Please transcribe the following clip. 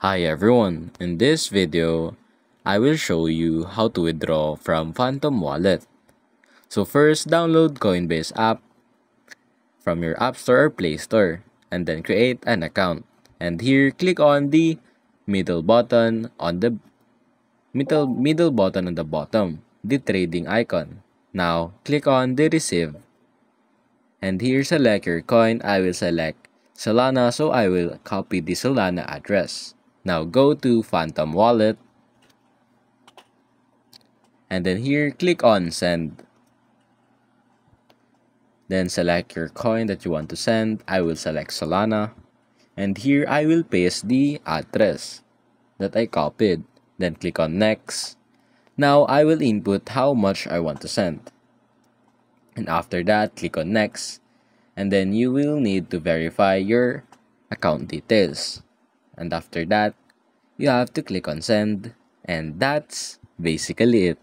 Hi everyone, in this video, I will show you how to withdraw from Phantom Wallet. So first, download Coinbase app from your App Store or Play Store and then create an account. And here, click on the middle button on the middle button on the bottom, the trading icon. Now, click on the receive. And here, select your coin. I will select Solana, so I will copy the Solana address. Now go to Phantom Wallet. And then here, click on send. Then select your coin that you want to send. I will select Solana. And here, I will paste the address that I copied. Then click on next. Now, I will input how much I want to send. And after that, click on next. And then you will need to verify your account details. And after that, you have to click on send. And that's basically it.